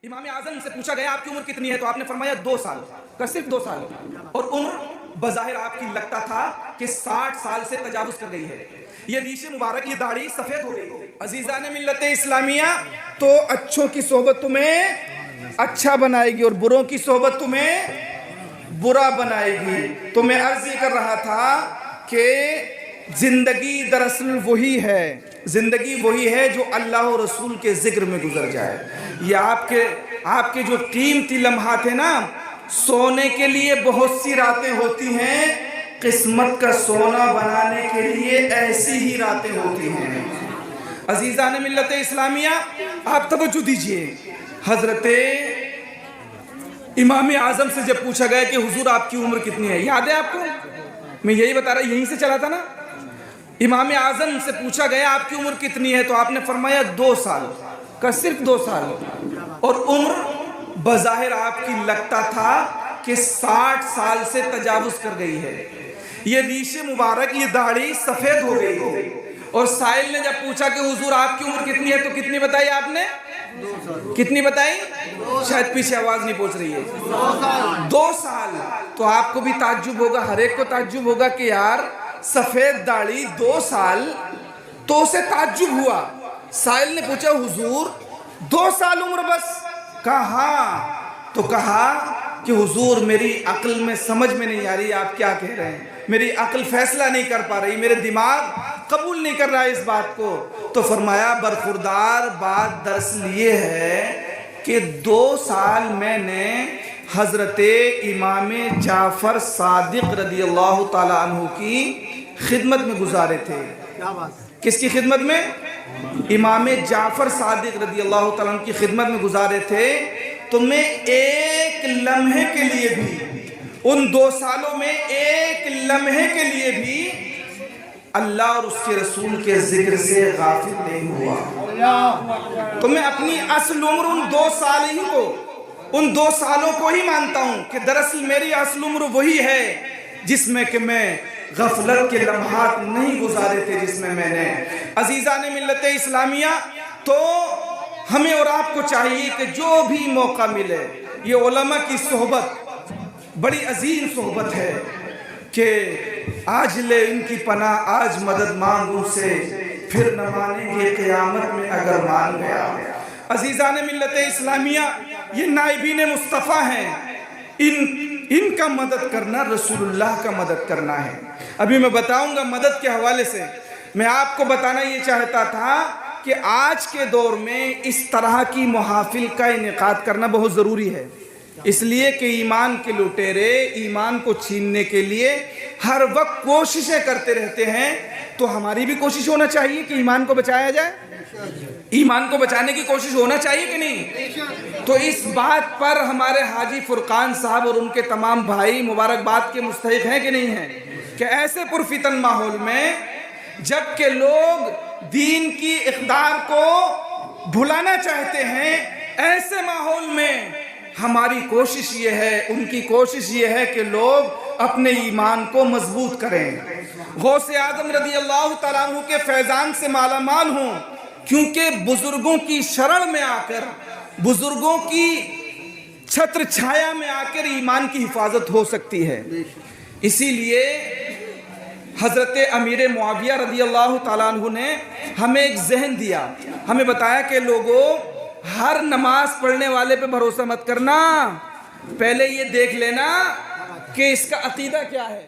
امام اعظم سے پوچھا گیا آپ کی عمر کتنی ہے تو آپ نے فرمایا 2 سال کا، صرف 2 سال، اور عمر بظاہر آپ کی لگتا تھا کہ 60 سال سے تجاوز کر گئی ہے، یہ ریش مبارک، یہ داڑھی سفید ہو گئی۔ عزیزان ملت اسلامیہ، تو اچھوں کی صحبت تمہیں اچھا بنائے گی اور بروں کی صحبت تمہیں برا بنائے گی۔ تو میں عرض یہ کر رہا تھا کہ زندگی دراصل وہی ہے، زندگی وہی ہے جو اللہ و رسول کے ذکر میں گزر جائے۔ یہ آپ کے جو قیمتی لمحات ہیں نا، سونے کے لیے بہت سی راتیں ہوتی ہیں، قسمت کا سونا بنانے کے لیے ایسی ہی راتیں ہوتی ہیں۔ عزیزان ملت اسلامیہ، آپ توجہ دیجئے، حضرت امام اعظم سے جب پوچھا گیا کہ حضور آپ کی عمر کتنی ہے، یاد ہے آپ کو؟ میں یہی بتا رہا، یہیں سے چلا تھا نا۔ امام اعظم سے پوچھا گیا آپ کی عمر کتنی ہے تو آپ نے فرمایا 2 سال کا، صرف 2 سال، اور عمر بظاہر آپ کی لگتا تھا کہ 60 سال سے تجاوز کر گئی ہے، یہ ریش مبارک، یہ داڑھی سفید ہو گئی ہے۔ اور سائل نے جب پوچھا کہ حضور آپ کی عمر کتنی ہے تو کتنی بتائی آپ نے؟ کتنی بتائی؟ شاید پیچھے آواز نہیں پہنچ رہی ہے۔ 2 سال۔ تو آپ کو بھی تعجب ہوگا، ہر ایک کو تعجب ہوگا کہ یار سفید داڑھی 2 سال، تو اسے تعجب ہوا۔ سائل نے پوچھا حضور 2 سال عمر بس؟ کہا ہاں۔ تو کہا کہ حضور میری عقل میں سمجھ میں نہیں آ رہی آپ کیا کہہ رہے ہیں، میری عقل فیصلہ نہیں کر پا رہی، میرے دماغ قبول نہیں کر رہا ہے اس بات کو۔ تو فرمایا برخوردار بات دراصل یہ ہے کہ 2 سال میں نے حضرت امام جعفر صادق رضی اللہ تعالیٰ عنہ کی خدمت میں گزارے تھے۔ کس کی خدمت میں؟ امام جعفر صادق رضی اللہ تعالیٰ عنہ کی خدمت میں گزارے تھے۔ تو میں ایک لمحے کے لیے بھی، ان 2 سالوں میں ایک لمحے کے لیے بھی اللہ اور اس کے رسول کے ذکر سے غافل نہیں ہوا۔ تو میں اپنی اصل عمر ان 2 سال ہی کو، ان 2 سالوں کو ہی مانتا ہوں کہ دراصل میری اصل عمر وہی ہے جس میں کہ میں غفلت کے لمحات نہیں گزارے تھے، جس میں نے۔ عزیزان ملت اسلامیہ، تو ہمیں اور آپ کو چاہیے کہ جو بھی موقع ملے، یہ علماء کی صحبت بڑی عظیم صحبت ہے کہ آج لے ان کی پناہ، آج مدد مانگ ان سے، پھر نہ مانیں گے قیامت میں اگر مان گیا۔ عزیزان ملت اسلامیہ، یہ نائبین مصطفیٰ ہیں، ان کا مدد کرنا رسول اللہ کا مدد کرنا ہے۔ ابھی میں بتاؤں گا مدد کے حوالے سے۔ میں آپ کو بتانا یہ چاہتا تھا کہ آج کے دور میں اس طرح کی محافل کا انعقاد کرنا بہت ضروری ہے، اس لیے کہ ایمان کے لٹیرے ایمان کو چھیننے کے لیے ہر وقت کوششیں کرتے رہتے ہیں۔ تو ہماری بھی کوشش ہونا چاہیے کہ ایمان کو بچایا جائے، ایمان کو بچانے کی کوشش ہونا چاہیے کہ نہیں؟ تو اس بات پر ہمارے حاجی فرقان صاحب اور ان کے تمام بھائی مبارکباد کے مستحق ہیں کہ نہیں ہیں، کہ ایسے پرفتن ماحول میں جب کہ لوگ دین کی اقدار کو بھلانا چاہتے ہیں، ایسے ماحول میں ہماری کوشش یہ ہے، ان کی کوشش یہ ہے کہ لوگ اپنے ایمان کو مضبوط کریں، غوث اعظم رضی اللہ تعالیٰ عنہ کے فیضان سے مالا مال ہوں، کیونکہ بزرگوں کی شرح میں آ کر، بزرگوں کی چھتر چھایا میں آ کر ایمان کی حفاظت ہو سکتی ہے۔ اسی لیے حضرت امیر معاویہ رضی اللہ تعالیٰ عنہ نے ہمیں ایک ذہن دیا، ہمیں بتایا کہ لوگوں ہر نماز پڑھنے والے پہ بھروسہ مت کرنا، پہلے یہ دیکھ لینا کہ اس کا عقیدہ کیا ہے۔